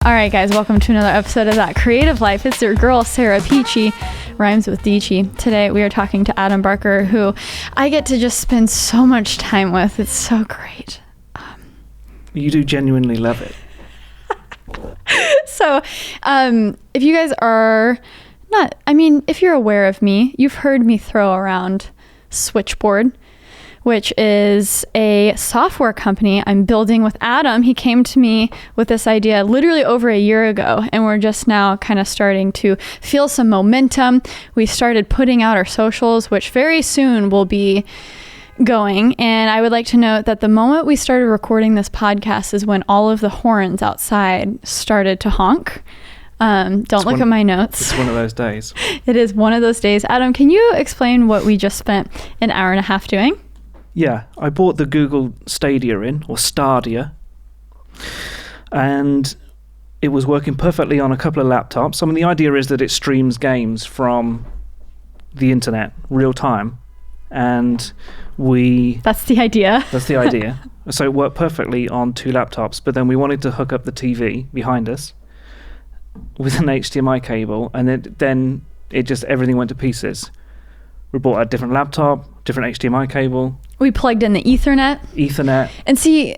All right, guys, welcome to another episode of That Creative Life. It's your girl, Sara Peachy, rhymes with DIETSCHY. Today, we are talking to Adam Barker, who I get to just spend so much time with. It's so great. You do genuinely love it. So, if you guys are if you're aware of me, you've heard me throw around Switchboard, which is a software company I'm building with Adam. He came to me with this idea literally over a year ago, and we're just now kind of starting to feel some momentum. We started putting out our socials, which very soon will be going. And I would like to note that the moment we started recording this podcast is when all of the horns outside started to honk. Don't look at my notes. It's one of those days. It is one of those days. Adam, can you explain what we just spent an hour and a half doing? Yeah, I bought the Google Stadia or Stadia, and it was working perfectly on a couple of laptops. I mean, the idea is that it streams games from the internet real time, and That's the idea. That's the idea. So it worked perfectly on two laptops, but then we wanted to hook up the TV behind us with an HDMI cable, and then everything went to pieces. We bought a different laptop, different HDMI cable. We plugged in the Ethernet. And see,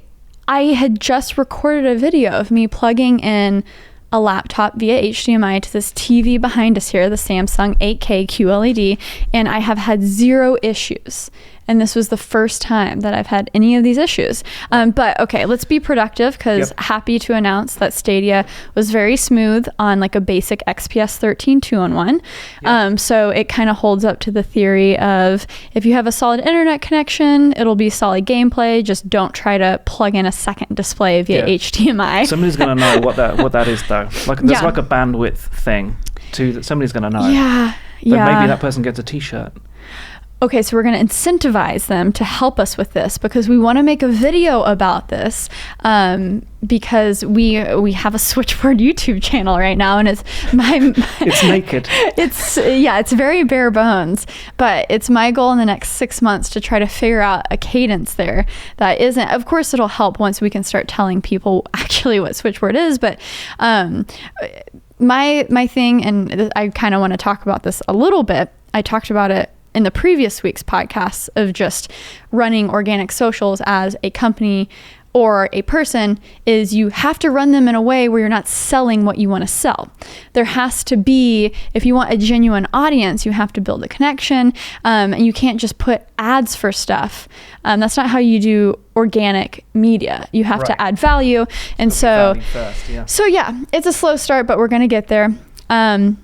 I had just recorded a video of me plugging in a laptop via HDMI to this TV behind us here, the Samsung 8K QLED, and I have had zero issues. And this was the first time that I've had any of these issues. But okay, let's be productive, because happy to announce that Stadia was very smooth on like a basic XPS 13 2-in-1. So it kind of holds up to the theory of if you have a solid internet connection, it'll be solid gameplay. Just don't try to plug in a second display via HDMI. Somebody's going to know what that is, though. There's like a bandwidth thing too that somebody's going to know. Yeah. Maybe that person gets a t-shirt. Okay, so we're going to incentivize them to help us with this, because we want to make a video about this, because we have a Switchboard YouTube channel right now, and it's it's naked. It's very bare bones, but it's my goal in the next 6 months to try to figure out a cadence there that isn't. Of course, it'll help once we can start telling people actually what Switchboard is, but my thing, and I kind of want to talk about this a little bit. I talked about it in the previous week's podcast of just running organic socials as a company or a person, is you have to run them in a way where you're not selling what you want to sell. There has to be, if you want a genuine audience, you have to build a connection, and you can't just put ads for stuff. That's not how you do organic media. You have to add value. And so it's a slow start, but we're going to get there. Adam,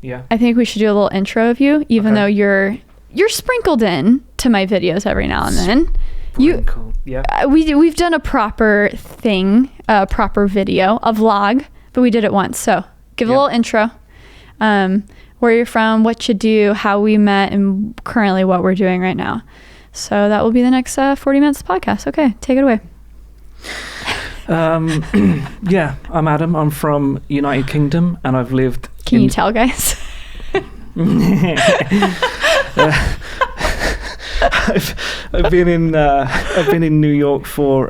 yeah, I think we should do a little intro of you, even though you're sprinkled in to my videos every now and then. We've done a proper thing, a proper video, a vlog, but we did it once. So give a little intro, where you're from, what you do, how we met, and currently what we're doing right now. So that will be the next 40 minutes of the podcast. Okay, take it away. I'm Adam. I'm from United Kingdom, and I've lived. Can you tell, guys? I've been in New York for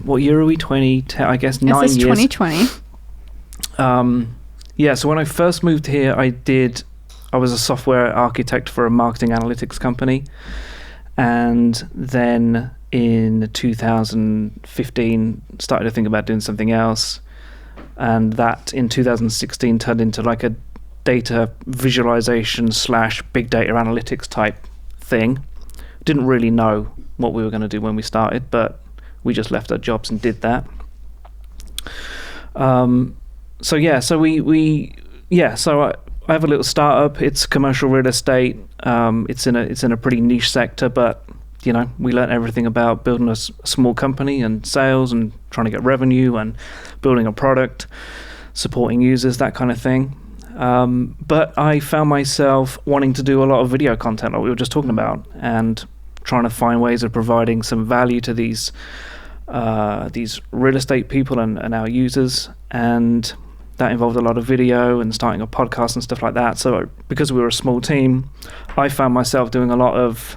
what year are we? 2010, I guess. 9 years. 2020. So when I first moved here, I was a software architect for a marketing analytics company, and then in 2015 started to think about doing something else, and that in 2016 turned into like a data visualization / big data analytics type thing. Didn't really know what we were going to do when we started, but we just left our jobs and did that. So I have a little startup. It's commercial real estate. It's in a pretty niche sector, but we learned everything about building a small company and sales and trying to get revenue and building a product, supporting users, that kind of thing. But I found myself wanting to do a lot of video content like we were just talking about, and trying to find ways of providing some value to these real estate people and our users. And that involved a lot of video and starting a podcast and stuff like that. So because we were a small team, I found myself doing a lot of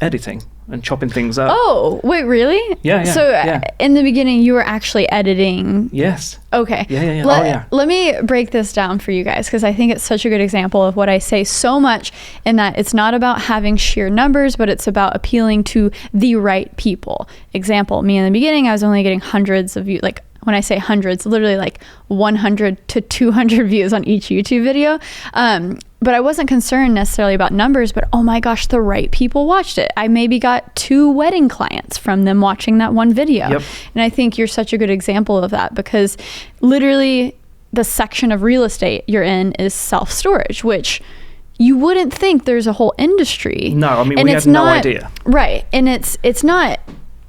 editing and chopping things up. Oh, wait, really? Yeah. So in the beginning, you were actually editing. Yes. Okay. Yeah. Let me break this down for you guys, because I think it's such a good example of what I say so much, in that it's not about having sheer numbers, but it's about appealing to the right people. Example, me in the beginning, I was only getting hundreds of views. Like, when I say hundreds, literally like 100 to 200 views on each YouTube video. But I wasn't concerned necessarily about numbers, but oh my gosh, the right people watched it. I maybe got 2 wedding clients from them watching that one video. Yep. And I think you're such a good example of that, because literally the section of real estate you're in is self-storage, which you wouldn't think there's a whole industry. No, I mean, we had no idea. Right. And it's not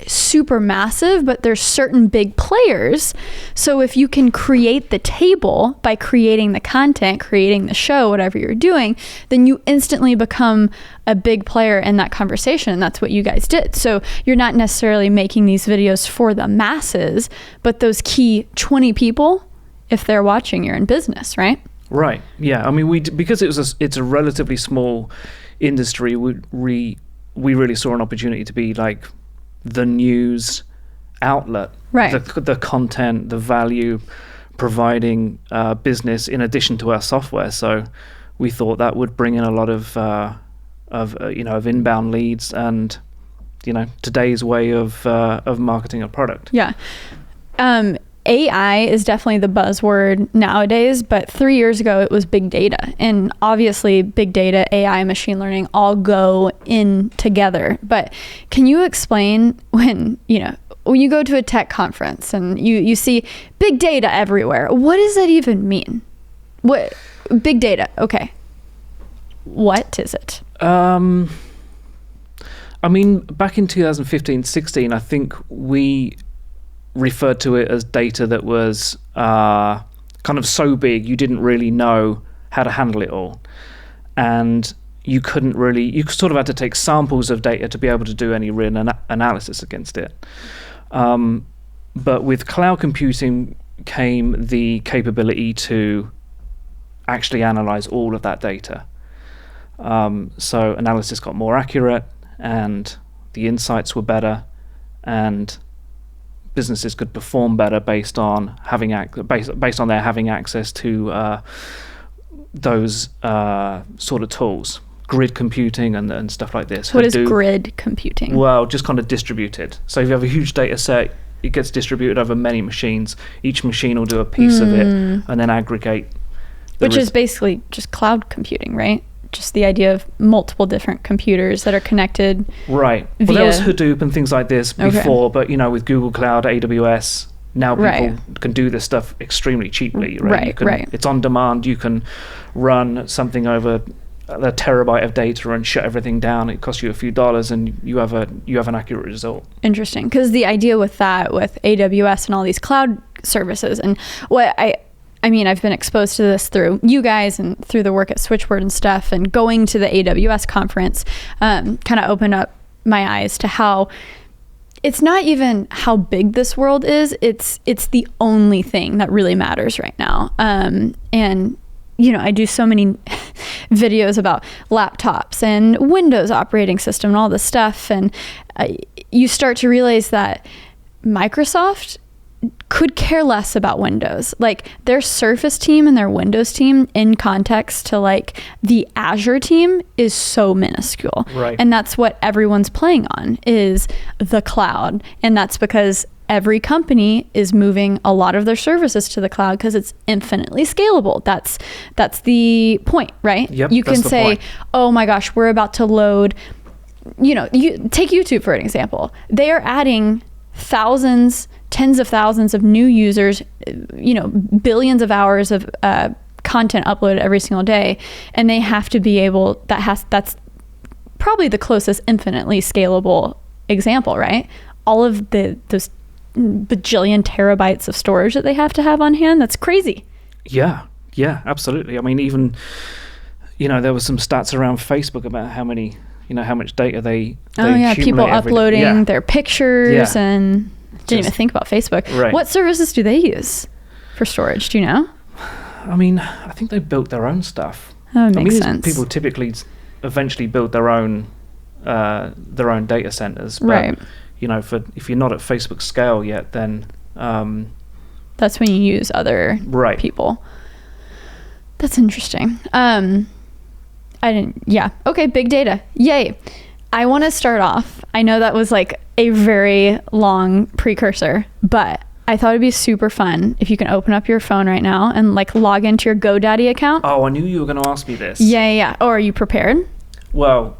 super massive, but there's certain big players. So if you can create the table by creating the content, creating the show, whatever you're doing, then you instantly become a big player in that conversation. And that's what you guys did. So you're not necessarily making these videos for the masses, but those key 20 people, if they're watching, you're in business, right? Right. Yeah. I mean, because it's a relatively small industry, we really saw an opportunity to be like the news outlet, right? The content, the value providing business in addition to our software. So we thought that would bring in a lot of inbound leads and today's way of marketing a product. Yeah. AI is definitely the buzzword nowadays, but 3 years ago it was big data. And obviously big data, AI, machine learning all go in together. But can you explain when you go to a tech conference and you see big data everywhere, what does that even mean? What big data? Okay. What is it? I mean, back in 2015-16, I think we referred to it as data that was kind of so big you didn't really know how to handle it all, and you sort of had to take samples of data to be able to do any real analysis against it. But with cloud computing came the capability to actually analyze all of that data. So analysis got more accurate, and the insights were better, and businesses could perform better based on having their having access to those sort of tools, grid computing and stuff like this. What is grid computing? Well, just kind of distributed. So if you have a huge data set, it gets distributed over many machines. Each machine will do a piece of it and then aggregate. Which is basically just cloud computing, right? Just the idea of multiple different computers that are connected. Right. Well, there was Hadoop and things like this before, but with Google Cloud, AWS, now people can do this stuff extremely cheaply, right? It's on demand. You can run something over a terabyte of data and shut everything down. It costs you a few dollars, and you have an accurate result. Interesting, because the idea with AWS and all these cloud services, and what I mean, I've been exposed to this through you guys and through the work at Switchboard and stuff, and going to the AWS conference kind of opened up my eyes to how it's not even how big this world is. It's the only thing that really matters right now. And I do so many videos about laptops and Windows operating system and all this stuff, and you start to realize that Microsoft could care less about Windows. Like, their Surface team and their Windows team in context to like the Azure team is so minuscule. Right. And that's what everyone's playing on, is the cloud. And that's because every company is moving a lot of their services to the cloud because it's infinitely scalable. That's the point, right? Yep, you can say, point. Oh my gosh, we're about to load, you take YouTube for an example. They are adding tens of thousands of new users, billions of hours of content uploaded every single day, and they have to be able, that's probably the closest infinitely scalable example, right? All of those bajillion terabytes of storage that they have to have on hand, that's crazy. Yeah, absolutely. I mean, even there was some stats around Facebook about how much data they people uploading their pictures and didn't even think about Facebook. Right. What services do they use for storage? Do you know? I mean, I think they built their own stuff. That makes sense. People typically eventually build their own their own data centers. But, right. If you're not at Facebook scale yet, then that's when you use other people. That's interesting. Okay, big data. Yay. I want to start off. I know that was like a very long precursor, but I thought it'd be super fun if you can open up your phone right now and like log into your GoDaddy account. Oh, I knew you were going to ask me this. Yeah. Oh, are you prepared? Well.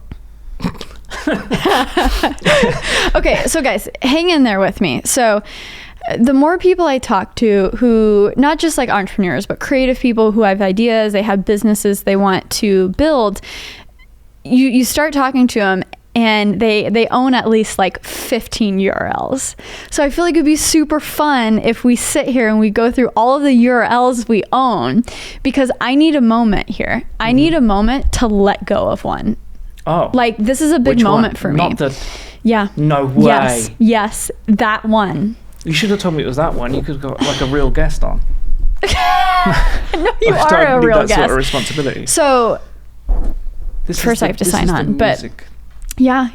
Okay, so guys, hang in there with me. So the more people I talk to who, not just like entrepreneurs, but creative people who have ideas, they have businesses they want to build, you start talking to them and they own at least like 15 URLs. So I feel like it'd be super fun if we sit here and we go through all of the URLs we own, because I need a moment here. I need a moment to let go of one. Oh. Like, this is a big moment for me. Not the... Yeah. No way. Yes, that one. You should have told me it was that one. You could have got like a real guest on. No, you are a real guest. That sort of responsibility. So, first I have to sign on. But yeah.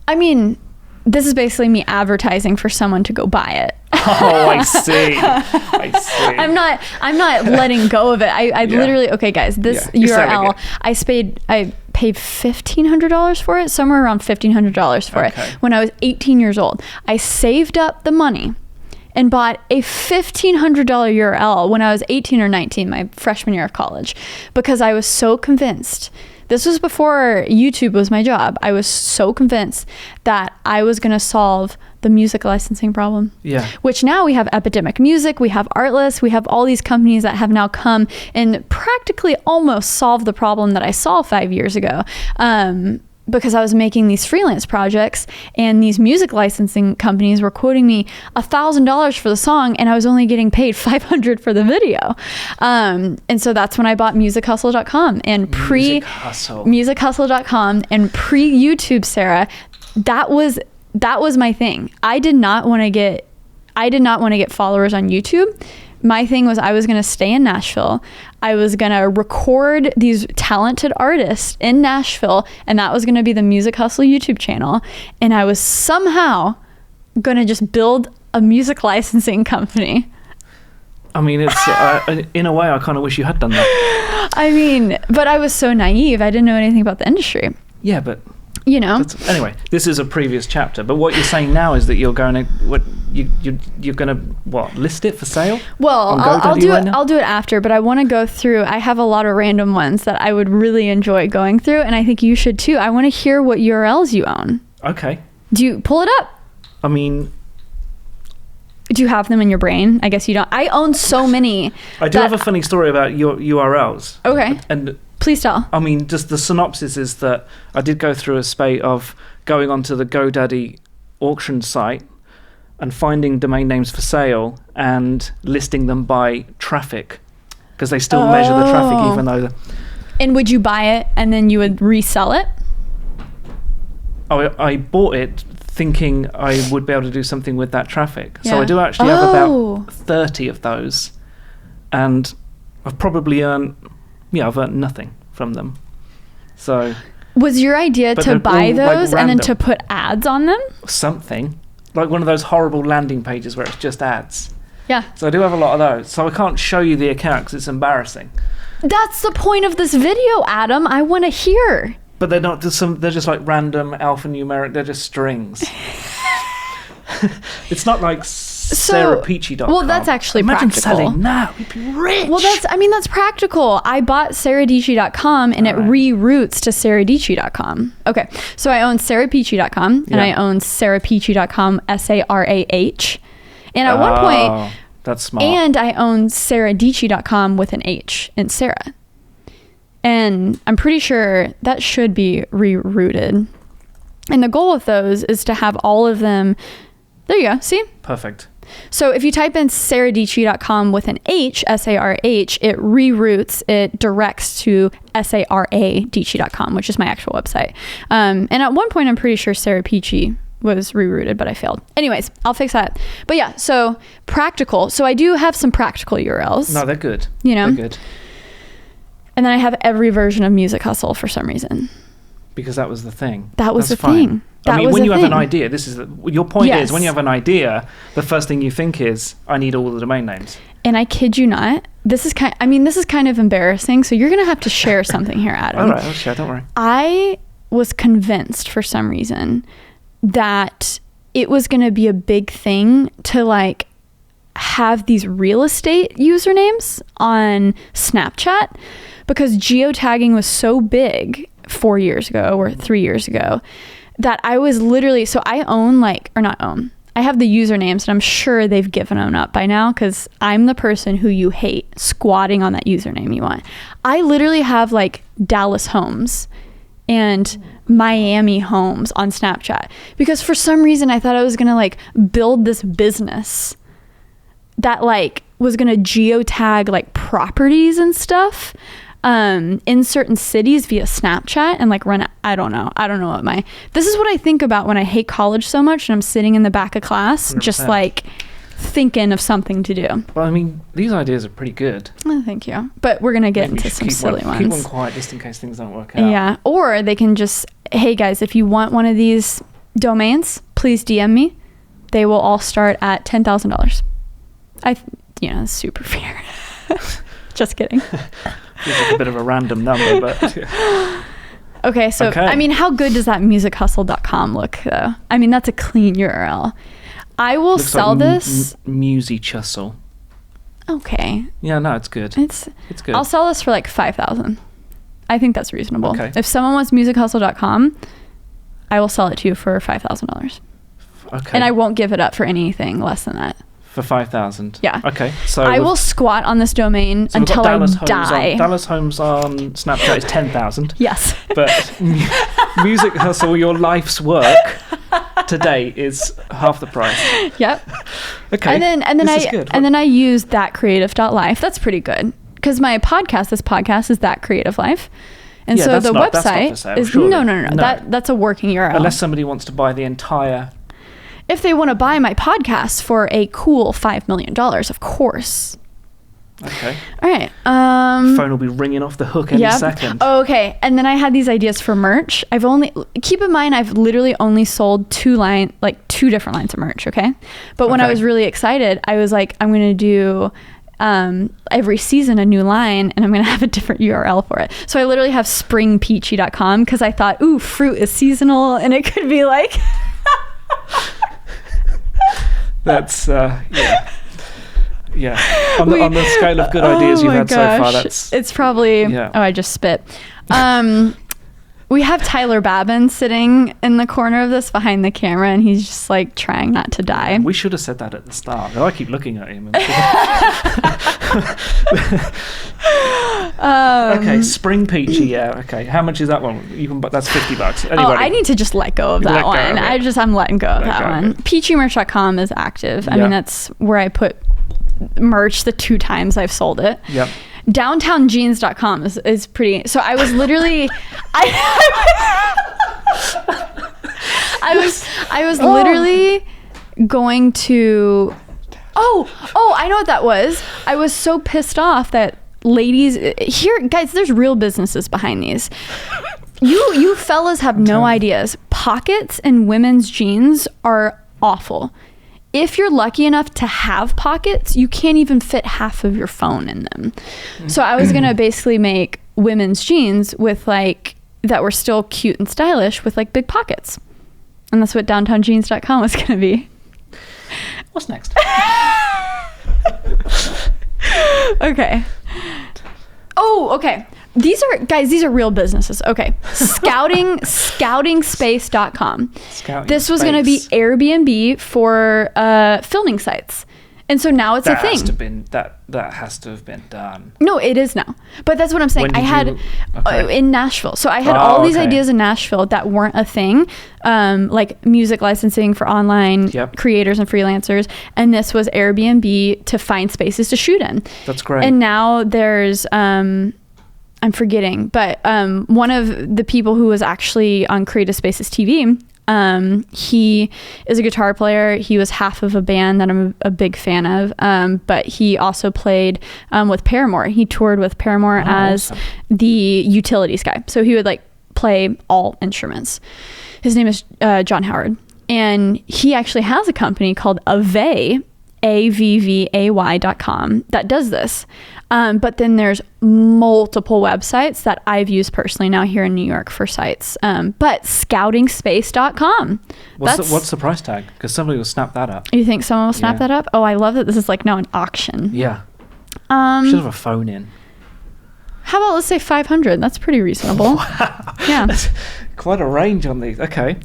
I mean, this is basically me advertising for someone to go buy it. Oh, I see. I'm not letting go of it. I literally, okay guys, this URL, I paid $1,500 for it, somewhere around $1,500 for it when I was 18 years old. I saved up the money and bought a $1,500 URL when I was 18 or 19, my freshman year of college, because I was so convinced. This was before YouTube was my job. I was so convinced that I was going to solve the music licensing problem. Yeah. Which now we have Epidemic Music, we have Artlist, we have all these companies that have now come and practically almost solved the problem that I saw 5 years ago. Because I was making these freelance projects and these music licensing companies were quoting me $1,000 for the song and I was only getting paid $500 for the video. And so that's when I bought musichustle.com and musichustle.com and pre-YouTube Sara. That was my thing. I did not want to get followers on YouTube. My thing was I was going to stay in Nashville. I was going to record these talented artists in Nashville, and that was going to be the Music Hustle YouTube channel. And I was somehow going to just build a music licensing company. I mean, it's in a way, I kind of wish you had done that. I mean, but I was so naive. I didn't know anything about the industry. Yeah, but... Anyway, this is a previous chapter, but what you're saying now is that you're going to you're going to list it for sale? Well, I'll do it after, but I want to go through. I have a lot of random ones that I would really enjoy going through, and I think you should too. I want to hear what URLs you own. Okay. Do you pull it up? I mean, do you have them in your brain? I guess you don't. I own so many. I do have a funny story about your URLs. Okay. And please tell. I mean, just the synopsis is that I did go through a spate of going onto the GoDaddy auction site and finding domain names for sale and listing them by traffic, because they still measure the traffic even though... And would you buy it and then you would resell it? I bought it thinking I would be able to do something with that traffic. Yeah. So I do actually have about 30 of those, and I've probably earned nothing from them. So was your idea to buy those and then to put ads on them? Something like one of those horrible landing pages where it's just ads. Yeah. So I do have a lot of those. So I can't show you the account because it's embarrassing. That's the point of this video, Adam. I want to hear. But they're not just they're just like random alphanumeric. They're just strings. It's not like SarahPeachy.com. Well, that's actually Imagine practical. Selling that. We'd be rich. Well, that's practical. I bought SarahDietschky.com and it reroutes to SarahDietschky.com. Okay, so I own SarahPeachy.com and I own SarahPeachy.com, SARAH. And at one point, that's smart. And I own SarahDietschky.com with an H in Sarah. And I'm pretty sure that should be rerouted. And the goal of those is to have all of them. There you go. See? Perfect. So if you type in SarahDietschky.com with an H, S-A-R-H, it reroutes, it directs to SARADietschky.com, which is my actual website. And at one point, I'm pretty sure SarahPeachy was rerouted, but I failed. Anyways, I'll fix that. But yeah, so practical. So I do have some practical URLs. No, they're good. You know? They're good. And then I have every version of Music Hustle for some reason. because that was the thing. That was That's the fine. thing. I mean, when you have an idea, your point is when you have an idea, the first thing you think is, I need all the domain names. And I kid you not, this is kind of embarrassing. So you're going to have to share something here, Adam. All right, I'll share. Don't worry. I was convinced for some reason that it was going to be a big thing to like have these real estate usernames on Snapchat, because geotagging was so big 4 years ago or 3 years ago that I was literally, so I I have the usernames, and I'm sure they've given them up by now because I'm the person who you hate squatting on that username you want. I literally have like Dallas Homes and Miami Homes on Snapchat because for some reason I thought I was going to like build this business that like was going to geotag like properties and stuff in certain cities via Snapchat and like run, I don't know what this is what I think about when I hate college so much and I'm sitting in the back of class 100%. Just like thinking of something to do. Well, I mean, these ideas are pretty good. Oh, thank you. But we're going to get into some silly ones. Keep one quiet just in case things don't work out. Yeah. Or they can just, hey guys, if you want one of these domains, please DM me. They will all start at $10,000. It's super fair. Just kidding. Feels like a bit of a random number, but yeah. Okay, so I mean, how good does that musichustle.com look though? I mean, that's a clean URL. I will sell this. Musichustle. Okay. Yeah, no, it's good. It's good. I'll sell this for like $5,000. I think that's reasonable. Okay. If someone wants musichustle.com, I will sell it to you for $5,000. Okay. And I won't give it up for anything less than that. For 5,000. Yeah. Okay. So I will squat on this domain until I die. Dallas Homes on Snapchat is 10,000. Yes. But Music Hustle, your life's work today is half the price. Yep. Okay. And then I use thatcreative.life. That's pretty good because my podcast, this podcast is That Creative Life. And so the website is no. That's a working URL. Unless somebody wants to buy the entire. If they want to buy my podcast for a cool $5 million, of course. Okay. All right. Phone will be ringing off the hook any second. Okay. And then I had these ideas for merch. Keep in mind, I've literally only sold two different lines of merch. Okay. But when I was really excited, I was like, I'm going to do every season a new line, and I'm going to have a different URL for it. So I literally have springpeachy.com because I thought, ooh, fruit is seasonal and it could be like. That's yeah. On the scale of good ideas you've had so far, it's probably. Yeah. Oh, I just spit. We have Tyler Babin sitting in the corner of this behind the camera, and he's just like trying not to die. We should have said that at the start. I keep looking at him. Okay, Spring Peachy. Yeah. Okay. How much is that one? That's $50. Anybody? Oh, I need to just let go of that one. I'm letting go of that one. Peachymerch.com is active. I mean, that's where I put merch the 2 times I've sold it. Yep. Downtownjeans.com is pretty. So I was literally I was literally going to I know what that was. I was so pissed off that ladies here, guys, there's real businesses behind these. You fellas have no ideas. Pockets in women's jeans are awful. If you're lucky enough to have pockets, you can't even fit half of your phone in them. So I was going to basically make women's jeans with like, that were still cute and stylish with like big pockets. And that's what downtownjeans.com was going to be. What's next? Okay. Oh, okay. These are real businesses. Okay. Scouting.space.com. This was going to be Airbnb for filming sites. And so now it's a thing. That has to have been done. No, it is now. But that's what I'm saying. In Nashville. So I had all these ideas in Nashville that weren't a thing, like music licensing for online creators and freelancers. And this was Airbnb to find spaces to shoot in. That's great. And now there's... I'm forgetting, but one of the people who was actually on Creative Spaces TV, he is a guitar player. He was half of a band that I'm a big fan of, but he also played with Paramore. He toured with Paramore as the utilities guy. So he would like play all instruments. His name is John Howard. And he actually has a company called Avvay, AVVAY.com, that does this. But then there's multiple websites that I've used personally now here in New York for sites. But scoutingspace.com. What's the price tag? Because somebody will snap that up. You think someone will snap that up? Oh, I love that this is like now an auction. Yeah. Should have a phone in. How about let's say 500? That's pretty reasonable. Wow. Yeah. That's quite a range on these. Okay.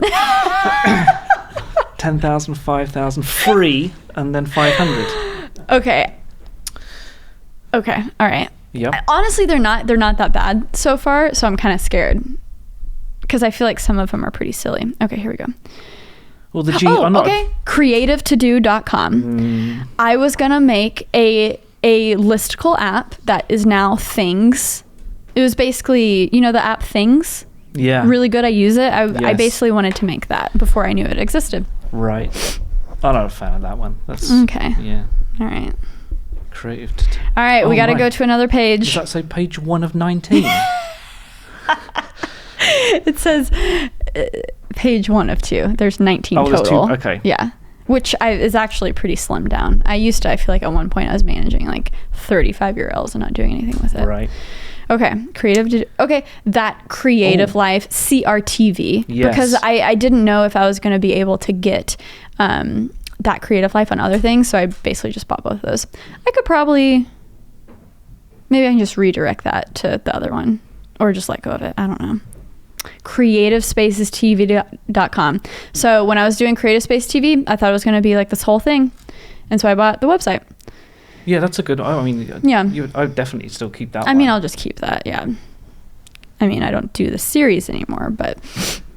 10,000, 5,000, free, and then 500. Okay. All right. Yep. Honestly, they're not that bad so far, so I'm kind of scared because I feel like some of them are pretty silly. Okay, here we go. Well, creative2do.com. I was gonna make a listicle app that is now Things. It was basically, the app Things. Yeah. Really good. I use it. I basically wanted to make that before I knew it existed. Right. I'm not a fan of that one. That's okay. Yeah. All right. Creative. All right. We got to go to another page. Does that say page 1 of 19? It says page 1 of 2. There's 19 total. There's 2. Okay. Yeah. Which is actually pretty slimmed down. I feel like at one point I was managing like 35 URLs and not doing anything with it. Right. Okay. That Creative Life, CRTV. Yes. Because I didn't know if I was going to be able to get that Creative Life on other things. So I basically just bought both of those. Maybe I can just redirect that to the other one or just let go of it. I don't know. creativespacestv.com. So when I was doing Creative Space TV, I thought it was going to be like this whole thing. And so I bought the website. Yeah, that's a good. I mean, yeah, I would definitely still keep that. I mean, I'll just keep that. Yeah. I mean, I don't do the series anymore, but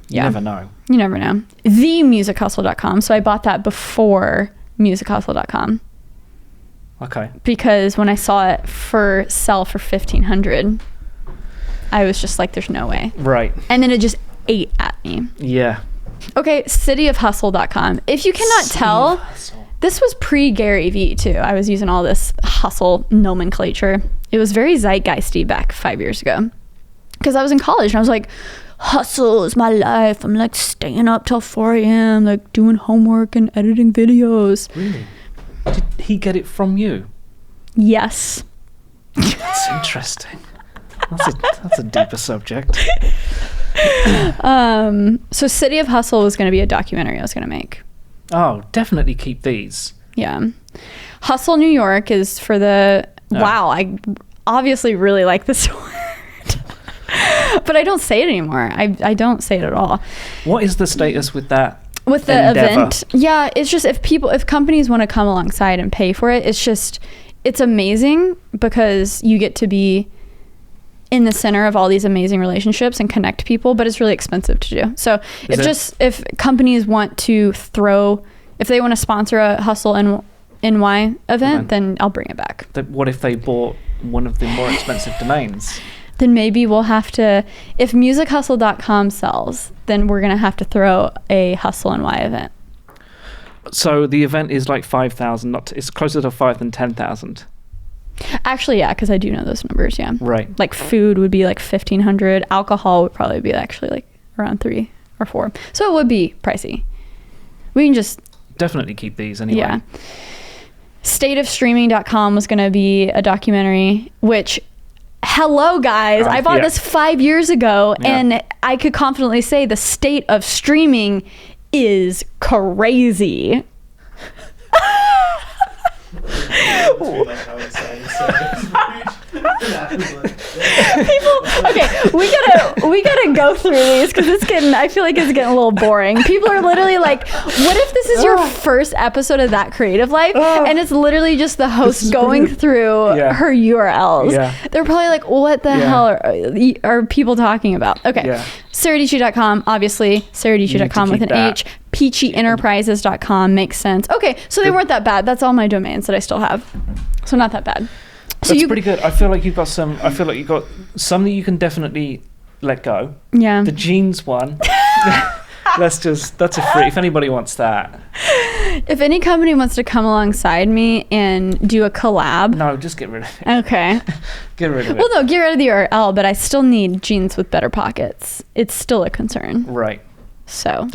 yeah. You never know. You never know. TheMusicHustle.com. So I bought that before MusicHustle.com. Okay. Because when I saw it sell for $1,500, I was just like, there's no way. Right. And then it just ate at me. Yeah. Okay, cityofhustle.com. If you cannot tell, this was pre-Gary Vee too. I was using all this hustle nomenclature. It was very zeitgeisty back 5 years ago. Because I was in college and I was like, hustle is my life. I'm like staying up till 4 a.m., like doing homework and editing videos. Really? Did he get it from you? Yes. That's interesting. That's a deeper subject. So City of Hustle was going to be a documentary I was going to make. Oh, definitely keep these. Yeah. Hustle New York is for the... Oh. Wow, I obviously really like this word. But I don't say it anymore. I don't say it at all. What is the status with that? With the event? Yeah, it's just if companies want to come alongside and pay for it, it's amazing because you get to be in the center of all these amazing relationships and connect people, but it's really expensive to do. So if companies want to if they want to sponsor a Hustle NY event, then I'll bring it back. What if they bought one of the more expensive domains? Then maybe we'll have to, if musichustle.com sells, then we're going to have to throw a Hustle NY event. So the event is like 5,000, it's closer to 5 than 10,000. Actually, yeah, because I do know those numbers, yeah. Right. Like food would be like 1,500. Alcohol would probably be actually like around 3 or 4. So it would be pricey. We can just... Definitely keep these anyway. Yeah. Stateofstreaming.com was going to be a documentary, which... Hello, guys. I bought this 5 years ago, and I could confidently say the state of streaming is crazy. Okay, we gotta go through these because I feel like it's getting a little boring. People are literally like, what if this is your first episode of That Creative Life? And it's literally just the host going through her URLs. They're probably like, what the hell are people talking about? Okay. SaraDietschky.com, obviously. SaraDietschky.com with an H. PeachyEnterprises.com makes sense. Okay, so they weren't that bad. That's all my domains that I still have. So not that bad. That's pretty good. I feel like you've got some that you can definitely let go. Yeah. The jeans one. That's a free, if anybody wants that. If any company wants to come alongside me and do a collab. No, just get rid of it. Okay. Get rid of it. Well, no, get rid of the URL, but I still need jeans with better pockets. It's still a concern. Right. So.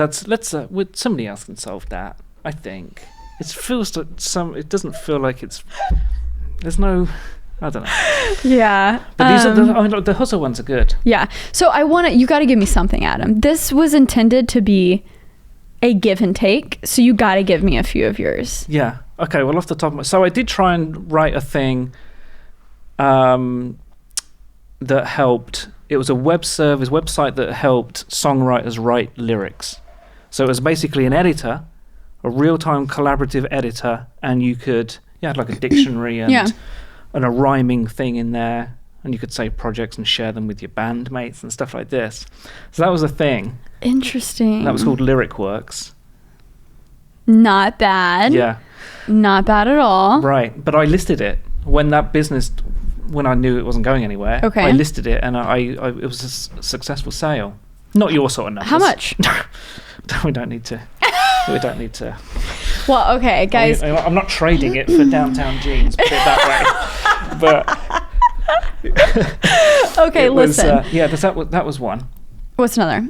Somebody else can solve that, I think. It doesn't feel like there's no, I don't know. Yeah. But these are the hustle ones are good. Yeah. So you got to give me something, Adam. This was intended to be a give and take, so you got to give me a few of yours. Yeah. Okay. Well, off the top of so I did try and write a thing that helped. It was a website that helped songwriters write lyrics. So it was basically an editor, a real-time collaborative editor, and you had like a dictionary and a rhyming thing in there, and you could save projects and share them with your bandmates and stuff like this. So that was a thing. Interesting. That was called LyricWorks. Not bad. Yeah. Not bad at all. Right. But I listed it when I knew it wasn't going anywhere. Okay. I listed it, and it was a successful sale. Not your sort of numbers. How much? We don't need to. We don't need to. Well, okay, guys. I'm not trading it for downtown jeans, put it that way. But okay, listen. That was one. What's another?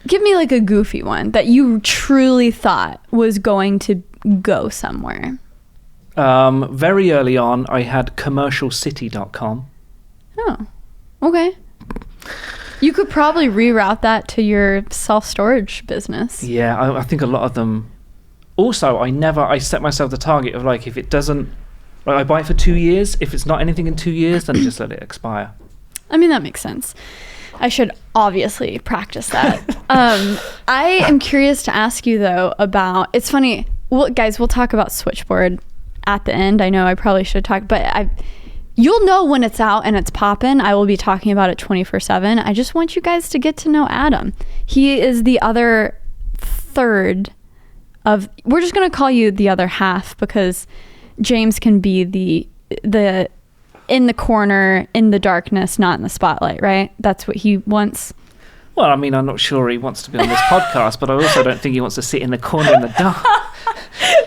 Give me like a goofy one that you truly thought was going to go somewhere. Very early on, I had commercialcity.com. Oh, okay. You could probably reroute that to your self-storage business. Yeah, I think a lot of them. Also, I set myself the target of like, if it doesn't, I buy it for 2 years. If it's not anything in 2 years, then just let it expire. I mean, that makes sense. I should obviously practice that. I am curious to ask you though about, it's funny, well, guys, we'll talk about Switchboard at the end. I know I probably should talk, but you'll know when it's out and it's popping. I will be talking about it 24/7. I just want you guys to get to know Adam. He is the other third of, we're just going to call you the other half, because James can be the in the corner, in the darkness, not in the spotlight, right? That's what he wants. Well, I mean, I'm not sure he wants to be on this podcast, but I also don't think he wants to sit in the corner in the dark.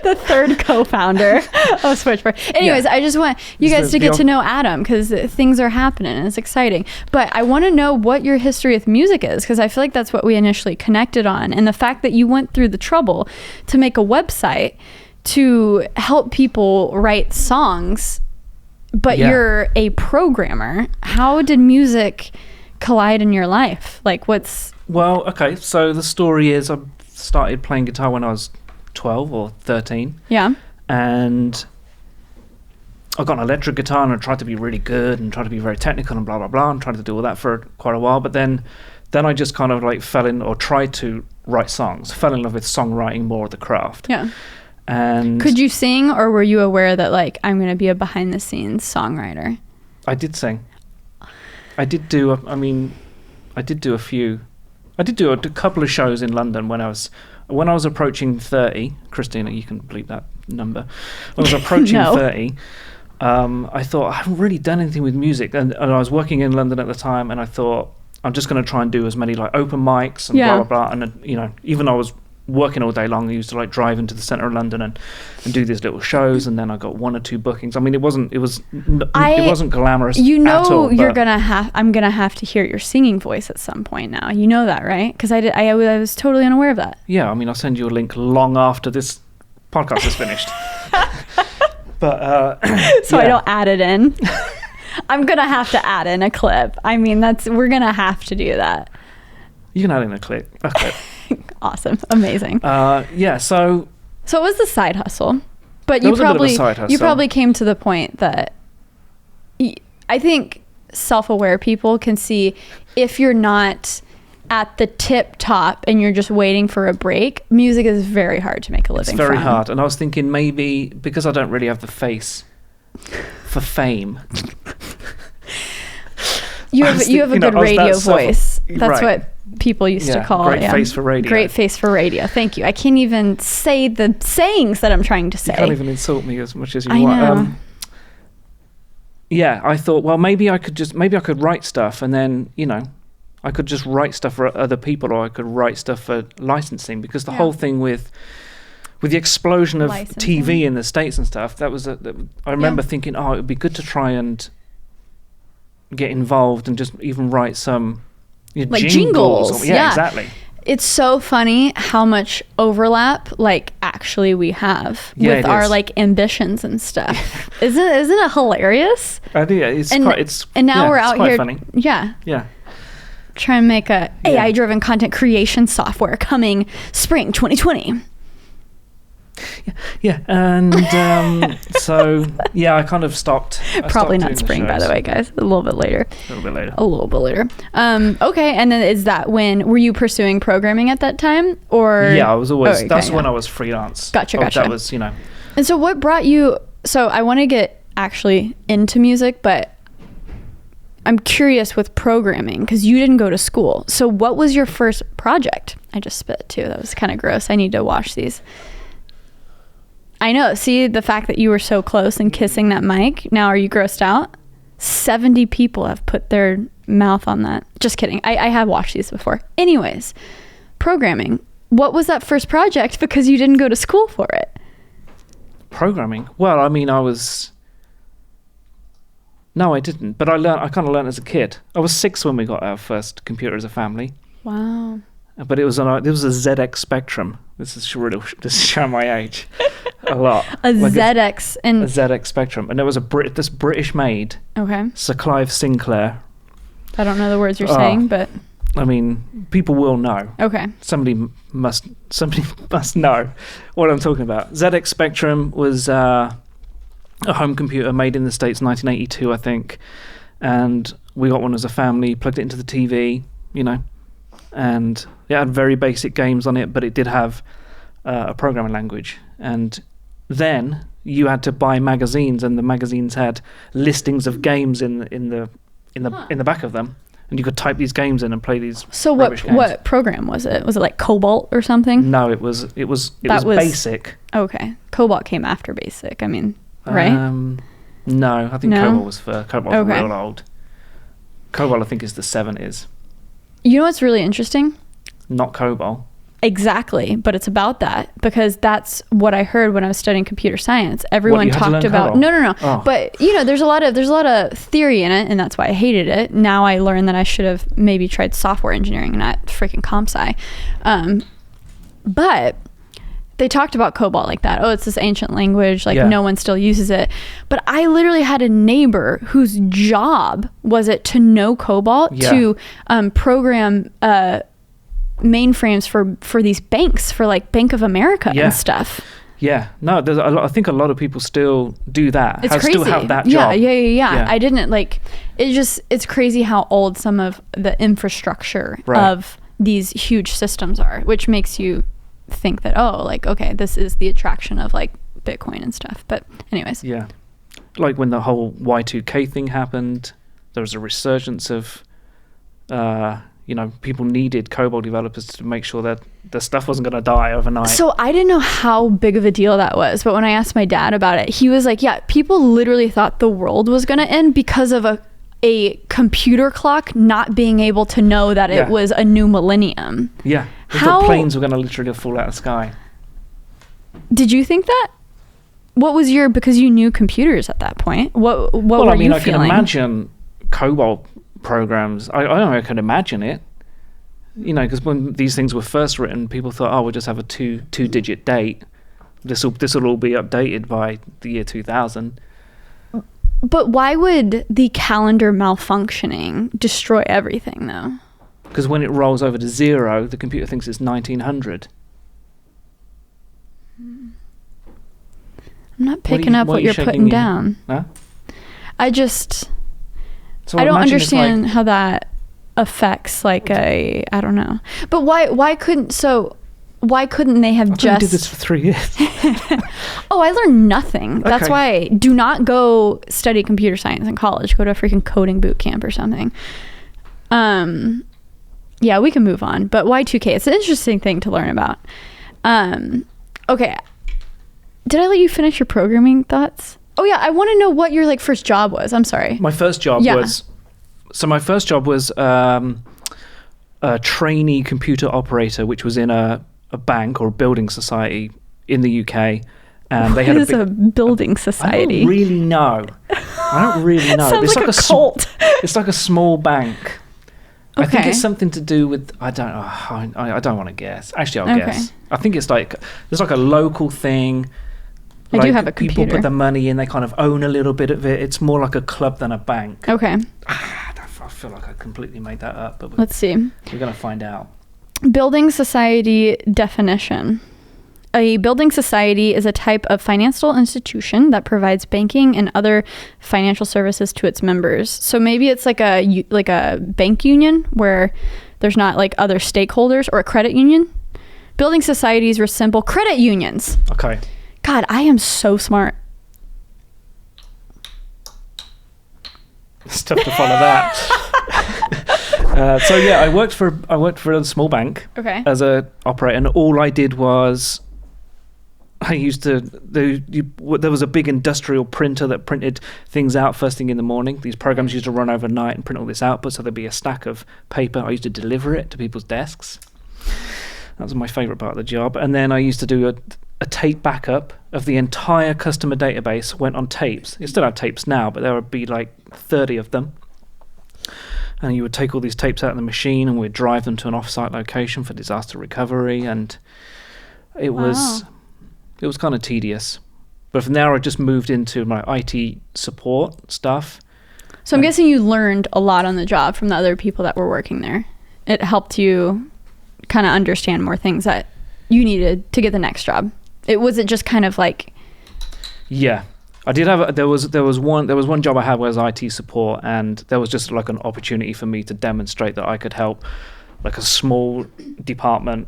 The third co-founder of Switchboard. Anyways, yeah. I just want you guys to get to know Adam, because things are happening and it's exciting. But I want to know what your history with music is, because I feel like that's what we initially connected on. And the fact that you went through the trouble to make a website to help people write songs, but you're a programmer. How did music collide in your life? Like, Well, okay, so the story is I started playing guitar when I was 12 or 13. Yeah. And I got an electric guitar and I tried to be really good and tried to be very technical and blah, blah, blah, and tried to do all that for quite a while. But then I just kind of like tried to write songs, fell in love with songwriting, more of the craft. Yeah. And could you sing, or were you aware that like, I'm going to be a behind the scenes songwriter? I did sing. I did do a couple of shows in London when I was approaching 30. Christina, you can bleep that number. When I was approaching 30, I thought, I haven't really done anything with music. And I was working in London at the time, and I thought, I'm just going to try and do as many like open mics and blah, blah, blah. And, even though I was working all day long, I used to like drive into the centre of London and do these little shows, and then I got 1 or 2 bookings. I mean, it wasn't glamorous. At all, I'm gonna have to hear your singing voice at some point now. You know that, right? Because I was totally unaware of that. Yeah, I mean, I'll send you a link long after this podcast is finished. But so I don't add it in. I'm gonna have to add in a clip. I mean, we're gonna have to do that. You can add in a clip. Okay. Awesome. Amazing. So it was the side hustle, but you probably came to the point that I think self-aware people can see if you're not at the tip top and you're just waiting for a break, music is very hard to make a living from. It's very hard. And I was thinking maybe because I don't really have the face for fame. You have a good radio voice. That's right. What people used to call it. Great face for radio. Great face for radio. Thank you. I can't even say the sayings that I'm trying to say. You can't even insult me as much as you want. I thought, well, maybe I could write stuff, and then, I could just write stuff for other people, or I could write stuff for licensing, because the whole thing with with the explosion of Licensing. TV in the States and stuff, I remember thinking, it would be good to try and get involved and just even write some like jingles. Yeah, exactly. It's so funny how much overlap actually we have with our ambitions and stuff. Isn't it hilarious? I think and now we're out here. Funny. Yeah. Yeah. Trying to make a AI-driven content creation software coming spring 2020. Yeah, and so I kind of stopped. Probably not spring, by the way, guys. A little bit later. Okay, and then is that were you pursuing programming at that time, or? Yeah, I was always. That's when I was freelance. Gotcha. That was, And so, what brought you? So, I want to get actually into music, but I'm curious with programming because you didn't go to school. So, what was your first project? I just spit too. That was kind of gross. I need to wash these. I know. See, the fact that you were so close and kissing that mic. Now, are you grossed out? 70 people have put their mouth on that. Just kidding. I have watched these before. Anyways, programming. What was that first project? Because you didn't go to school for it. Programming? Well, I mean, No, I didn't. But I kind of learned as a kid. I was 6 when we got our first computer as a family. Wow. But it was a ZX Spectrum. This is showing my age a lot. A ZX Spectrum, and there was this British made. Okay. Sir Clive Sinclair. I don't know the words you're saying, but I mean, people will know. Okay. Somebody must know what I'm talking about. ZX Spectrum was a home computer made in the States, 1982, I think, and we got one as a family. Plugged it into the TV, and it had very basic games on it, but it did have a programming language. And then you had to buy magazines, and the magazines had listings of games in the back of them, and you could type these games in and play these. So what program was it? Was it like COBOL or something? No, it was BASIC. Okay, COBOL came after BASIC. I mean, right? No, I think COBOL was real old. COBOL, I think, is the 70s. You know what's really interesting? Not COBOL. Exactly, but it's about that because that's what I heard when I was studying computer science. Everyone talked about COBOL? No. Oh. But there's a lot of theory in it, and that's why I hated it. Now I learned that I should have maybe tried software engineering, not freaking comp sci. But they talked about COBOL like that. Oh, it's this ancient language, no one still uses it. But I literally had a neighbor whose job was it to know COBOL to program mainframes for these banks, for like Bank of America and stuff. Yeah, no, there's I think a lot of people still do that. It's crazy. Still have that job. Yeah. I didn't it's crazy how old some of the infrastructure of these huge systems are, which makes you think that okay, this is the attraction of like Bitcoin and stuff. But anyways, like when the whole Y2K thing happened, there was a resurgence of people needed COBOL developers to make sure that the stuff wasn't going to die overnight. So I didn't know how big of a deal that was, but when I asked my dad about it, he was like, yeah, people literally thought the world was going to end because of a computer clock not being able to know that it was a new millennium. Yeah. They thought planes were going to literally fall out of the sky. Did you think that? What was because you knew computers at that point? What were you feeling? I can imagine COBOL programs. I don't know, I can imagine it. Because when these things were first written, people thought, we'll just have a two-digit date. This will all be updated by the year 2000. But why would the calendar malfunctioning destroy everything, though? Because when it rolls over to 0, the computer thinks it's 1900. I'm not picking up what you're putting down. Huh? I don't understand how that affects I don't know. But why couldn't they have I did this for 3 years. Oh, I learned nothing. Okay. That's why do not go study computer science in college. Go to a freaking coding boot camp or something. Yeah, we can move on. But Y2K, it's an interesting thing to learn about. Okay. Did I let you finish your programming thoughts? Oh yeah, I want to know what your first job was. I'm sorry. My first job was a trainee computer operator, which was in a bank or a building society in the UK. And what is a building society? I don't really know. Sounds it's like a cult. It's like a small bank. Okay. I think it's something to do with, I don't want to guess. Actually, I'll guess. I think it's like, there's like a local thing. I do have a computer. People put their money in, they kind of own a little bit of it. It's more like a club than a bank. Okay. I feel like I completely made that up, but let's see. We're going to find out. Building society definition. A building society is a type of financial institution that provides banking and other financial services to its members. So maybe it's like a bank union where there's not like other stakeholders, or a credit union. Building societies resemble credit unions. Okay. God, I am so smart. It's tough to follow that. So yeah, I worked for a small bank as a operator, and all I did was there was a big industrial printer that printed things out first thing in the morning. These programs used to run overnight and print all this output, so there'd be a stack of paper. I used to deliver it to people's desks. That was my favorite part of the job. And then I used to do a tape backup of the entire customer database. Went on tapes. You still have tapes now, but there would be like 30 of them. And you would take all these tapes out of the machine, and we'd drive them to an off-site location for disaster recovery. And it was kind of tedious. But from there, I just moved into my IT support stuff. So I'm guessing you learned a lot on the job from the other people that were working there. It helped you kind of understand more things that you needed to get the next job. It wasn't just kind of like... Yeah. I did have there was one job I had where was IT support, and there was just like an opportunity for me to demonstrate that I could help like a small department,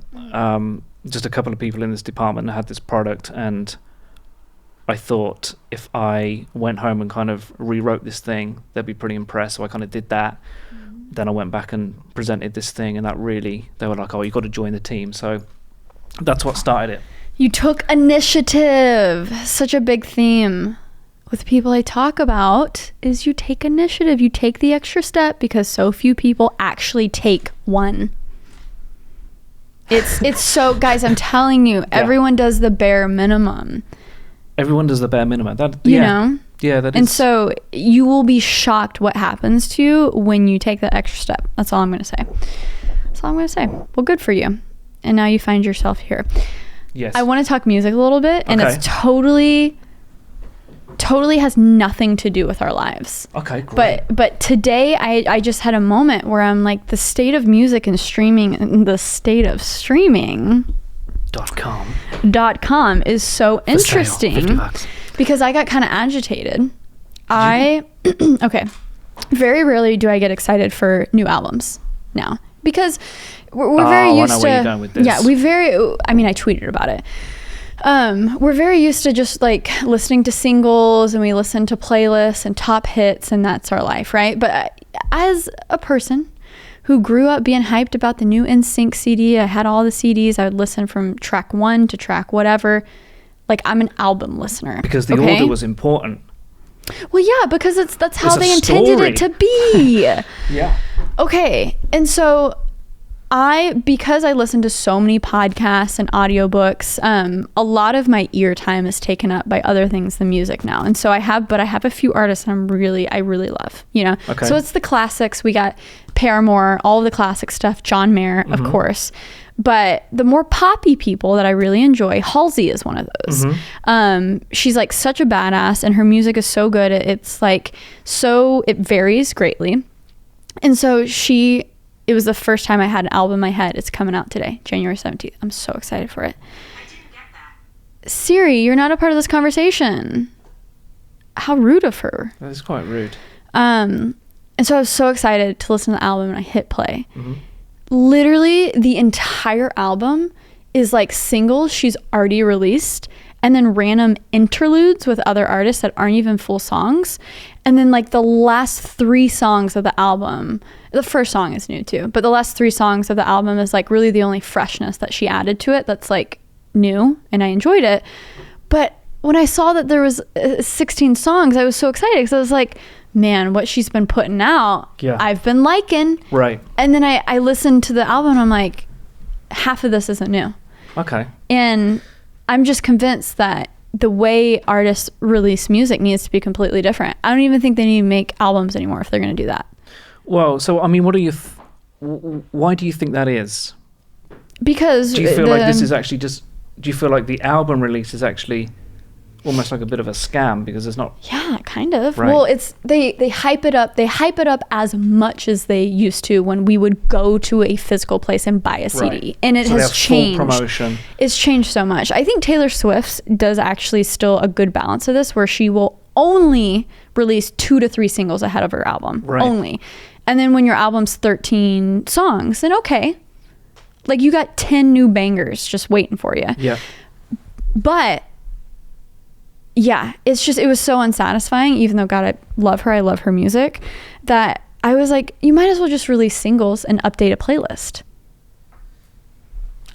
just a couple of people in this department had this product, and I thought if I went home and kind of rewrote this thing, they'd be pretty impressed. So I kind of did that. Then I went back and presented this thing, and that really, they were like, oh, you got to join the team. So that's what started it. You took initiative. Such a big theme with people I talk about is you take initiative. You take the extra step because so few people actually take one. It's so, guys, I'm telling you, everyone does the bare minimum. Everyone does the bare minimum. You know? Yeah, that is. And so you will be shocked what happens to you when you take that extra step. That's all I'm going to say. That's all I'm going to say. Well, good for you. And now you find yourself here. Yes. I want to talk music a little bit, and it's totally has nothing to do with our lives. Okay, great. But today I just had a moment where I'm like, the state of music and streaming, and the state of streaming .com is so interesting. $50. Because I got kind of agitated. Okay. Very rarely do I get excited for new albums now, because we're very used to. Where you're going with this. Yeah, I tweeted about it. We're very used to just like listening to singles, and we listen to playlists and top hits, and that's our life, right? But as a person who grew up being hyped about the new NSYNC CD, I had all the CDs. I would listen from track 1 to track whatever. Like, I'm an album listener. Because the order was important. Well, yeah, because that's how they intended it to be. Yeah. Okay, and so because I listen to so many podcasts and audiobooks, a lot of my ear time is taken up by other things than music now. And so I have a few artists that I really love, you know? Okay. So it's the classics. We got Paramore, all of the classic stuff, John Mayer, of course. But the more poppy people that I really enjoy, Halsey is one of those. She's like such a badass, and her music is so good. It's like, it varies greatly. And so it was the first time I had an album in my head. It's coming out today, January 17th. I'm so excited for it. I didn't get that. Siri, you're not a part of this conversation. How rude of her. That is quite rude. And so I was so excited to listen to the album, and I hit play. Literally the entire album is like singles she's already released, and then random interludes with other artists that aren't even full songs. And then like the last 3 songs of the album, the first song is new too, but the last 3 songs of the album is like really the only freshness that she added to it that's like new, and I enjoyed it. But when I saw that there was 16 songs, I was so excited, because I was like, man, what she's been putting out, I've been liking. Right. And then I listened to the album, and I'm like, half of this isn't new. Okay. And I'm just convinced that the way artists release music needs to be completely different. I don't even think they need to make albums anymore if they're going to do that. Well, so I mean, what are you? Why do you think that is? Because do you feel like this is actually just? Do you feel like the album release is actually almost like a bit of a scam because there's not? Yeah, kind of. Right. Well, it's they hype it up. They hype it up as much as they used to when we would go to a physical place and buy a CD, right. and it so has changed. Full promotion. It's changed so much. I think Taylor Swift does actually still a good balance of this, where she will only release 2 to 3 singles ahead of her album, right. only. And then when your album's 13 songs, then okay, like you got 10 new bangers just waiting for you. Yeah. But yeah, it was so unsatisfying, even though God, I love her music, that I was like, you might as well just release singles and update a playlist.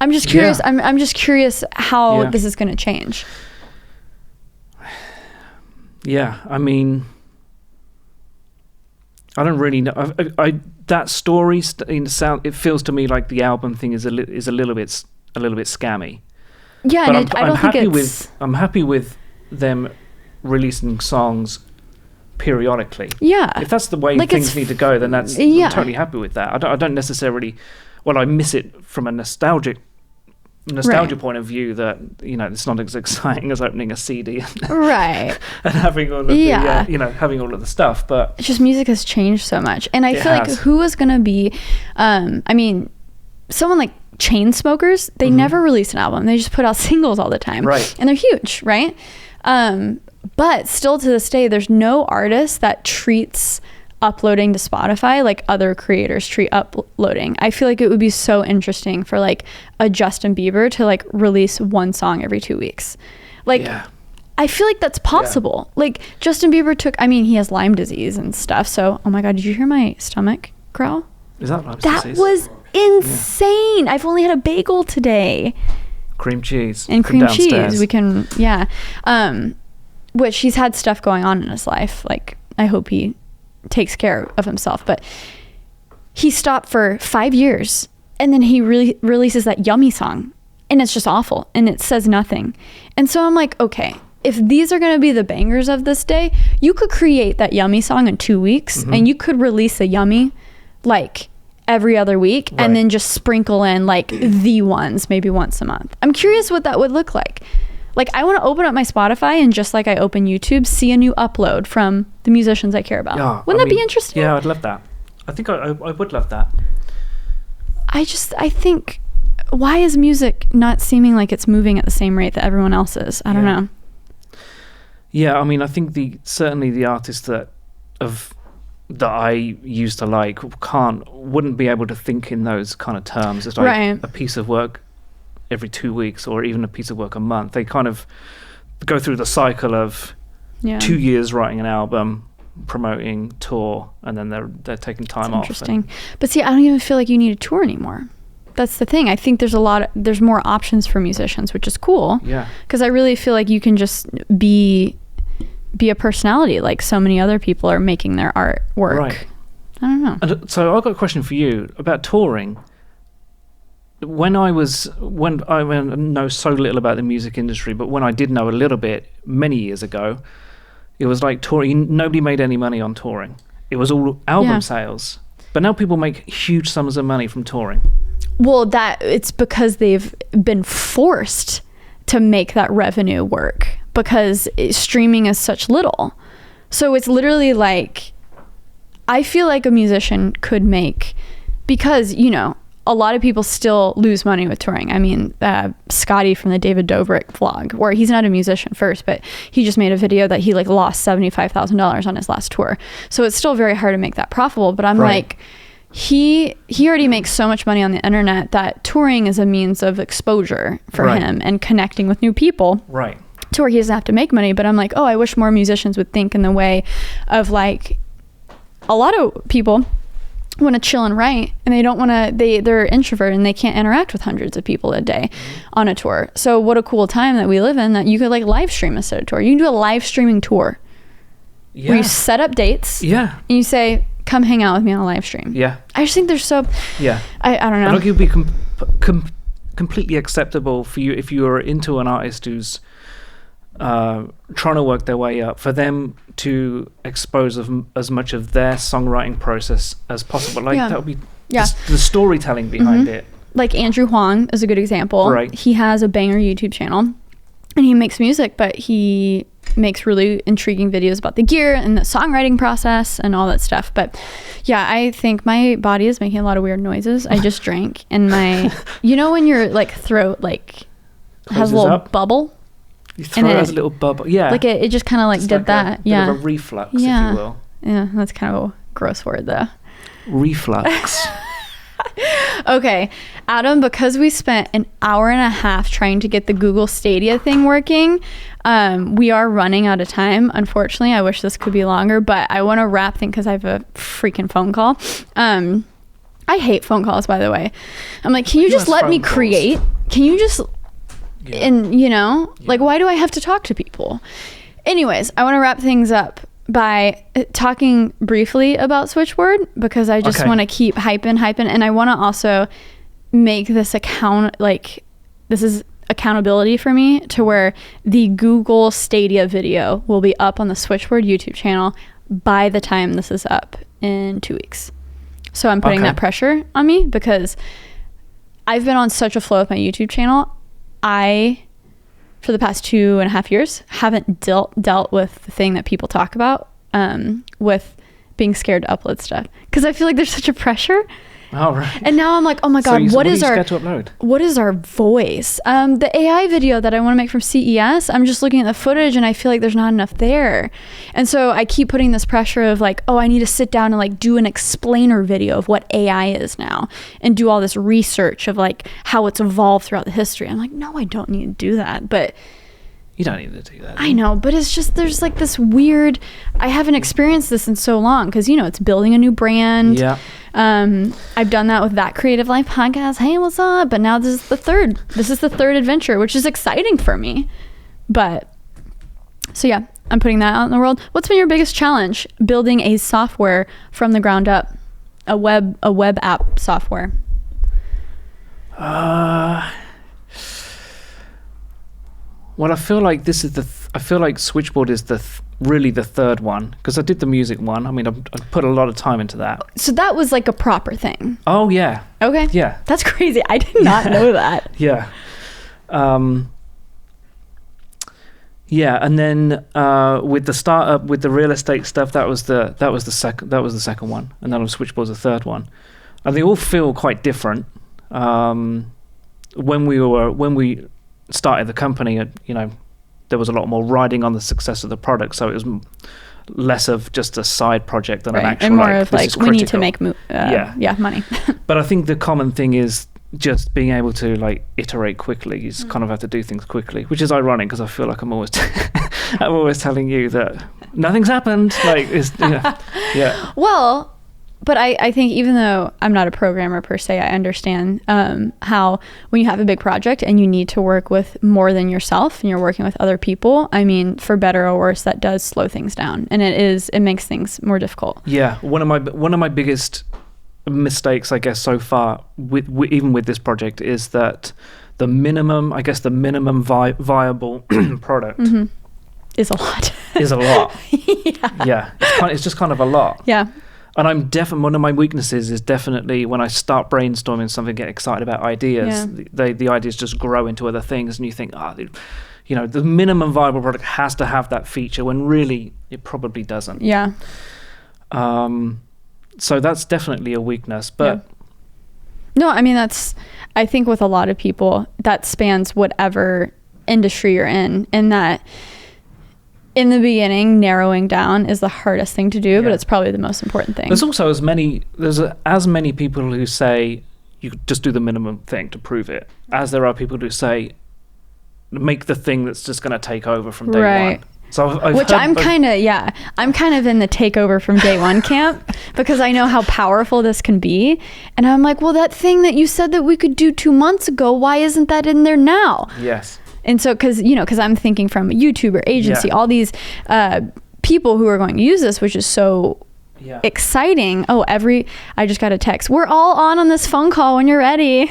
I'm just curious. Yeah. I'm just curious how this is going to change. Yeah, I mean, I don't really know. That story it feels to me like the album thing is a little bit scammy. Yeah, but and I'm happy with them releasing songs periodically. Yeah, if that's the way things need to go, then I'm totally happy with that. I don't necessarily. Well, I miss it from a nostalgia right. point of view, that it's not as exciting as opening a CD right and having all of the having all of the stuff, but it's just music has changed so much, and I feel like who is going to be I mean, someone like Chainsmokers, they never release an album, they just put out singles all the time, right? And they're huge, right? But still to this day, there's no artist that treats uploading to Spotify like other creators treat uploading. I feel like it would be so interesting for like a Justin Bieber to like release one song every 2 weeks. Like, I feel like that's possible. Yeah. Like Justin Bieber he has Lyme disease and stuff. So, oh my God, did you hear my stomach growl? Is that Lyme disease? That was insane. I've only had a bagel today. Cream cheese. And cream cheese. We can, which he's had stuff going on in his life. Like, I hope he takes care of himself, but he stopped for 5 years, and then he releases that Yummy song, and it's just awful, and it says nothing. And so I'm like, okay, if these are going to be the bangers of this day, you could create that Yummy song in 2 weeks, and you could release a Yummy like every other week, right. And then just sprinkle in like the ones maybe once a month. I'm curious what that would look like. Like, I want to open up my Spotify and just like I open YouTube, see a new upload from the musicians I care about. Yeah, Wouldn't that be interesting? Yeah, I'd love that. I think I would love that. I think, why is music not seeming like it's moving at the same rate that everyone else is? I don't know. Yeah, I mean, I think certainly the artists that I used to like wouldn't be able to think in those kind of terms. It's like a piece of work every 2 weeks, or even a piece of work a month. They kind of go through the cycle of 2 years writing an album, promoting, tour, and then they're taking time off. Interesting. But see, I don't even feel like you need a tour anymore. That's the thing. I think there's more options for musicians, which is cool. Yeah. Because I really feel like you can just be a personality like so many other people are making their art work. Right. I don't know. And so I've got a question for you about touring. When I know so little about the music industry, but when I did know a little bit many years ago, it was like touring. Nobody made any money on touring. It was all album sales. But now people make huge sums of money from touring. Well, it's because they've been forced to make that revenue work because streaming is such little. So it's literally like, I feel like a musician could make, because, a lot of people still lose money with touring. I mean, Scotty from the David Dobrik vlog, where he's not a musician first, but he just made a video that he like lost $75,000 on his last tour. So it's still very hard to make that profitable. But I'm like, he already makes so much money on the internet that touring is a means of exposure for him and connecting with new people. Right. To where he doesn't have to make money. But I'm like, I wish more musicians would think in the way of like, a lot of people want to chill and write, and they don't want to, they're introvert and they can't interact with hundreds of people a day on a tour. So what a cool time that we live in, that you could like live stream instead of tour. You can do a live streaming tour where you set up dates and you say, come hang out with me on a live stream. I just think there's so I don't know. I think it would be completely acceptable for you if you are into an artist who's trying to work their way up, for them to expose as much of their songwriting process as possible. Like that would be the storytelling behind it. Like Andrew Huang is a good example. Right. He has a banger YouTube channel and he makes music, but he makes really intriguing videos about the gear and the songwriting process and all that stuff. But yeah, I think my body is making a lot of weird noises. I just drank and my, you know, when your like throat like has a little bubble. Your throat has a little bubble. Yeah. Like it just kind of like did that. Yeah. Bit of a reflux, if you will. Yeah, that's kind of a gross word though. Reflux. Okay, Adam, because we spent an hour and a half trying to get the Google Stadia thing working, we are running out of time. Unfortunately, I wish this could be longer, but I want to wrap things because I have a freaking phone call. I hate phone calls, by the way. I'm like, can you just let me create? Can you just, and you know, like, why do I have to talk to people? Anyways, I want to wrap things up by talking briefly about Switchboard because I just want to keep hyping, and I want to also make this this is accountability for me to where the Google Stadia video will be up on the Switchboard YouTube channel by the time this is up in 2 weeks. So I'm putting that pressure on me because I've been on such a flow with my YouTube channel. For the past 2.5 years, haven't dealt with the thing that people talk about with being scared to upload stuff because I feel like there's such a pressure. Oh, right. And now I'm like, oh my God, what is our voice? The AI video that I want to make from CES, I'm just looking at the footage and I feel like there's not enough there. And so I keep putting this pressure of like, oh, I need to sit down and like do an explainer video of what AI is now and do all this research of like how it's evolved throughout the history. I'm like, no, I don't need to do that. But you don't need to do that. I know, but it's just, there's like this weird, I haven't experienced this in so long because, you know, it's building a new brand. Yeah. I've done that with That Creative Life podcast. Hey, what's up? But now this is the third adventure, which is exciting for me. But so yeah, I'm putting that out in the world. What's been your biggest challenge building a software from the ground up, a web app software? Well, I feel like this is I feel like Switchboard is really the third one because I did the music one. I mean, I put a lot of time into that. So that was like a proper thing. Oh yeah. Okay. Yeah. That's crazy. I did not know that. Yeah. Yeah, and then with the startup, with the real estate stuff, that was the second one, and then Switchboard's the third one, and they all feel quite different. When we started the company, you know, there was a lot more riding on the success of the product, so it was less of just a side project than an actual, and more of like we need to make money. But I think the common thing is just being able to like iterate quickly. You just kind of have to do things quickly, which is ironic because I feel like I'm always I'm always telling you that nothing's happened. Like, yeah. Well, but I think even though I'm not a programmer per se, I understand how when you have a big project and you need to work with more than yourself and you're working with other people, I mean, for better or worse, that does slow things down, and it makes things more difficult. Yeah, one of my biggest mistakes, I guess, so far even with this project is that the minimum viable product is a lot. Yeah, it's just kind of a lot. Yeah. And I'm definitely, one of my weaknesses is definitely when I start brainstorming something, get excited about ideas, the ideas just grow into other things, and you think, you know, the minimum viable product has to have that feature, when really it probably doesn't. Yeah. So that's definitely a weakness, but... No, I mean, I think with a lot of people, that spans whatever industry you're in, and that... in the beginning, narrowing down is the hardest thing to do, but it's probably the most important thing. There's also as many people who say you just do the minimum thing to prove it, as there are people who say make the thing that's just going to take over from day one. So I'm kind of in the takeover from day one camp because I know how powerful this can be, and I'm like, well, that thing that you said that we could do 2 months ago, why isn't that in there now? Yes. And so, because I'm thinking from a YouTuber agency, all these people who are going to use this, which is so exciting. I just got a text. We're all on this phone call when you're ready.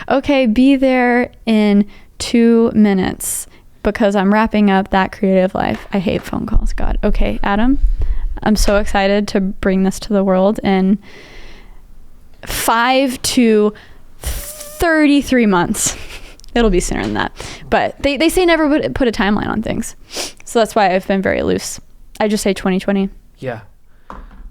Okay, be there in 2 minutes because I'm wrapping up that creative life. I hate phone calls. God. Okay, Adam, I'm so excited to bring this to the world in 5 to 33 months. It'll be sooner than that. But they say never put a timeline on things. So that's why I've been very loose. I just say 2020. Yeah.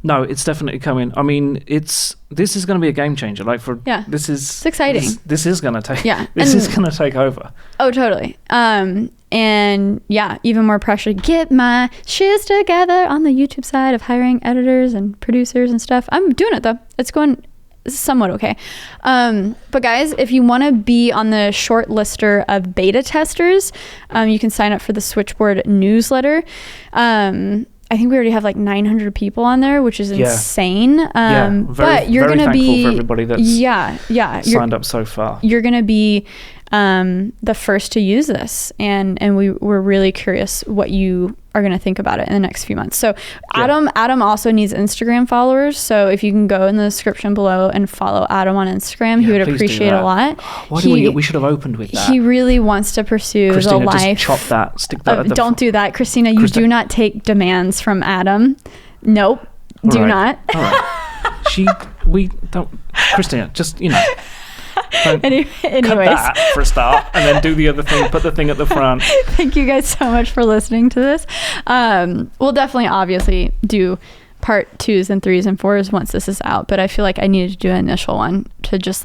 No, it's definitely coming. I mean, this is going to be a game changer. It's exciting. This is going to take. Yeah. This is going to take over. Oh, totally. And yeah, even more pressure. Get my shiz together on the YouTube side of hiring editors and producers and stuff. I'm doing it though. It's going somewhat okay. But guys, if you want to be on the short lister of beta testers, you can sign up for the Switchboard newsletter. I think we already have 900 people on there, which is insane. But you're going to be for everybody that's signed up so far. You're going to be the first to use this, and we're really curious what you are going to think about it in the next few months. So Adam also needs Instagram followers, so if you can go in the description below and follow Adam on Instagram, he would appreciate a lot. Why we should have opened with that. He really wants to pursue Christina, the life. Just chop that, stick that at the don't do that, Christina. You do not take demands from Adam. Nope. Do not. All right. We don't, Christina, just, anyways, cut that for a start, and then do the other thing. Put the thing at the front. Thank you guys so much for listening to this. We'll definitely, obviously, do part 2s and 3s and 4s once this is out. But I feel like I needed to do an initial one to just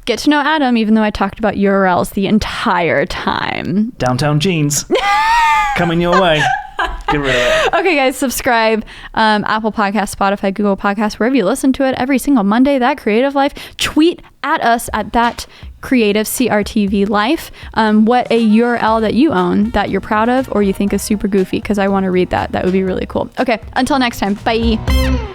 get to know Adam, even though I talked about URLs the entire time. Downtown jeans coming your way. Get rid of it. Okay, guys, subscribe. Apple Podcasts, Spotify, Google Podcasts, wherever you listen to it every single Monday. That Creative Life. Tweet at us at that creative CRTV Life. What a URL that you own that you're proud of or you think is super goofy, because I want to read that. That would be really cool. Okay, until next time. Bye.